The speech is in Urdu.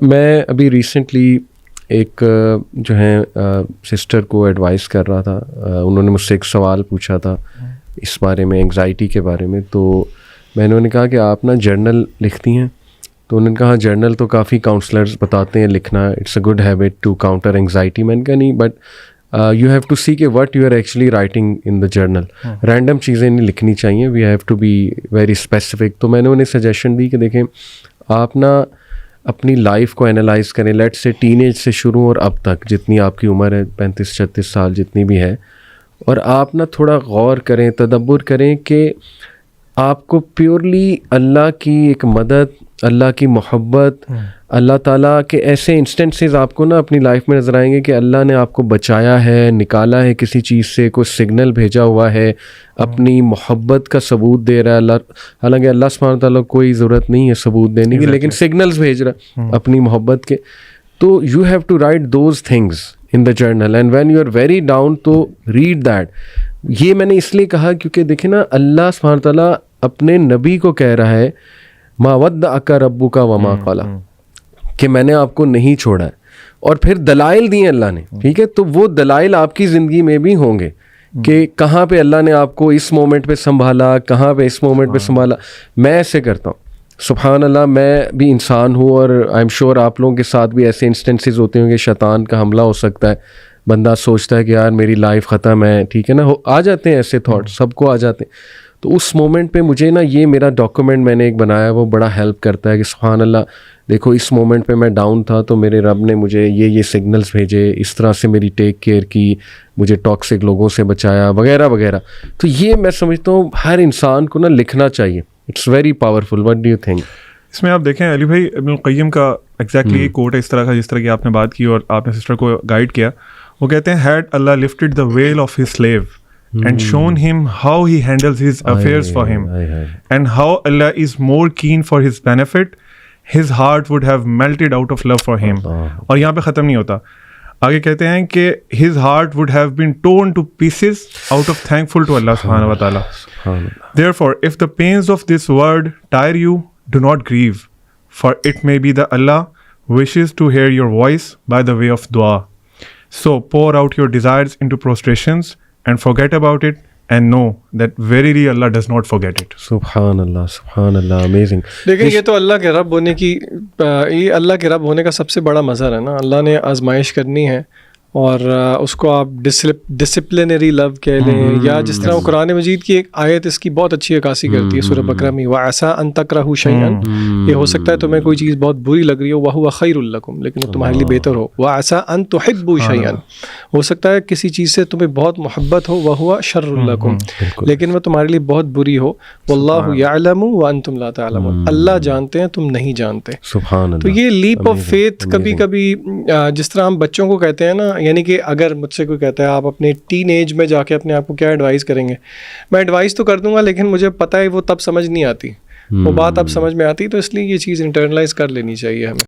میں ابھی ریسنٹلی ایک جو ہے سسٹر کو ایڈوائز کر رہا تھا. انہوں نے مجھ سے ایک سوال پوچھا تھا اس بارے میں، انگزائٹی کے بارے میں. تو میں نے کہا کہ آپ نا جرنل لکھتی ہیں؟ تو انہوں نے کہا جرنل تو کافی کاؤنسلرز بتاتے ہیں لکھنا، it's a good habit to counter anxiety. میں نے کہا نہیں، but you have to see کہ what you are actually writing in the journal. Random چیزیں نہیں لکھنی چاہیے، we have to be very specific. تو میں نے انہیں سجیشن دی کہ دیکھیں آپ نا اپنی لائف کو انالائز کریں، لیٹ سے ٹین ایج سے شروع اور اب تک جتنی آپ کی عمر ہے، 35-36 سال جتنی بھی ہے، اور آپ نا تھوڑا غور کریں، تدبر کریں کہ آپ کو پیورلی اللہ کی ایک مدد، اللہ کی محبت، اللہ تعالیٰ کے ایسے انسٹنسز آپ کو نا اپنی لائف میں نظر آئیں گے کہ اللہ نے آپ کو بچایا ہے، نکالا ہے کسی چیز سے، کوئی سگنل بھیجا ہوا ہے، اپنی محبت کا ثبوت دے رہا ہے اللہ. حالانکہ اللہ سبحانہ تعالیٰ کو کوئی ضرورت نہیں ہے ثبوت دینے کی، لیکن سگنلز بھیج رہا ہے اپنی محبت کے. تو you have to write those things in the journal, and when you are very down تو ریڈ دیٹ. یہ میں نے اس لیے کہا کیونکہ دیکھیں نا اللہ سبحانہ تعالیٰ اپنے نبی کو کہہ رہا ہے ما ودعک ربک وما قلی، کہ میں نے آپ کو نہیں چھوڑا ہے، اور پھر دلائل دیے اللہ نے. ٹھیک ہے، تو وہ دلائل آپ کی زندگی میں بھی ہوں گے کہ کہاں پہ اللہ نے آپ کو اس مومنٹ پہ سنبھالا، کہاں پہ اس مومنٹ پہ سنبھالا. میں ایسے کرتا ہوں، سبحان اللہ، میں بھی انسان ہوں، اور آئی ایم شیور آپ لوگوں کے ساتھ بھی ایسے انسٹنسز ہوتے ہوں کہ شیطان کا حملہ ہو سکتا ہے. بندہ سوچتا ہے کہ یار میری لائف ختم ہے، ٹھیک ہے نا، آ جاتے ہیں ایسے تھاٹ، سب کو آ جاتے ہیں. تو اس مومنٹ پہ مجھے نا یہ میرا ڈاکومنٹ میں نے ایک بنایا، وہ بڑا ہیلپ کرتا ہے کہ سبحان اللہ دیکھو اس مومنٹ پہ میں ڈاؤن تھا تو میرے رب نے مجھے یہ سگنلز بھیجے، اس طرح سے میری ٹیک کیئر کی، مجھے ٹاکسک لوگوں سے بچایا وغیرہ وغیرہ. تو یہ میں سمجھتا ہوں ہر انسان کو نا لکھنا چاہیے. It's very powerful. What do you think? اس میں آپ دیکھیں علی بھائی، ابن القیم کا ایگزیکٹلی ایک کوٹ ہے اس طرح کا، جس طرح کی آپ نے بات کی اور آپ نے سسٹر کو گائیڈ کیا. وہ کہتے ہیں had Allah lifted the veil of his sleeve and shown him how he handles his affairs for him and how Allah is more keen for his benefit, his heart would have melted out of love for him. اور یہاں پہ ختم نہیں ہوتا، آگے کہتے ہیں کہ his heart would have been torn to pieces out of thankful to Allah subhanahu wa ta'ala. Therefore, if the pains of this world tire you, do not grieve, for it may be that Allah wishes to hear your voice by the way of dua. So pour out your desires into prostrations and forget about it, and know that verily Allah does not forget it. سبحان اللہ، سبحان اللہ، امیزنگ. لیکن یہ تو اللہ کے رب ہونے کی، یہ اللہ کے رب ہونے کا سب سے بڑا مظہر ہے نا. اللہ نے آزمائش کرنی ہے، اور اس کو آپ ڈسپلنری لو کہہ لیں، یا جس طرح وہ قرآن مجید کی ایک آیت اس کی بہت اچھی عکاسی کرتی ہے سورہ بقرہ میں، وَعَسَىٰ أَن تَكْرَهُوا شَيْئًا، یہ ہو سکتا ہے تمہیں کوئی چیز بہت بری لگ رہی ہو، وَهُوَ خَيْرٌ لَكُمْ، لیکن وہ تمہارے لیے بہتر ہو. وَعَسَىٰ أَن تُحِبُّوا شَيْئًا، ہو سکتا ہے کسی چیز سے تمہیں بہت محبت ہو، وَهُوَ شَرٌ لَكُمْ، لیکن وہ تمہارے لیے بہت بری ہو. وَاللَّهُ يَعْلَمُ وَأَنتُمْ لَا تَعْلَمُونَ، اللہ جانتے ہیں تم نہیں جانتے. سبحان اللہ. تو یہ لیپ آف فیتھ کبھی کبھی جس طرح ہم بچوں کو کہتے ہیں نا، یعنی کہ اگر مجھ سے کوئی کہتا ہے آپ اپنے ٹین ایج میں جا کے اپنے آپ کو کیا ایڈوائز کریں گے، میں ایڈوائز تو کر دوں گا، لیکن مجھے پتہ ہے وہ تب سمجھ نہیں آتی، وہ بات اب سمجھ میں آتی. تو اس لیے یہ چیز انٹرنلائز کر لینی چاہیے ہمیں.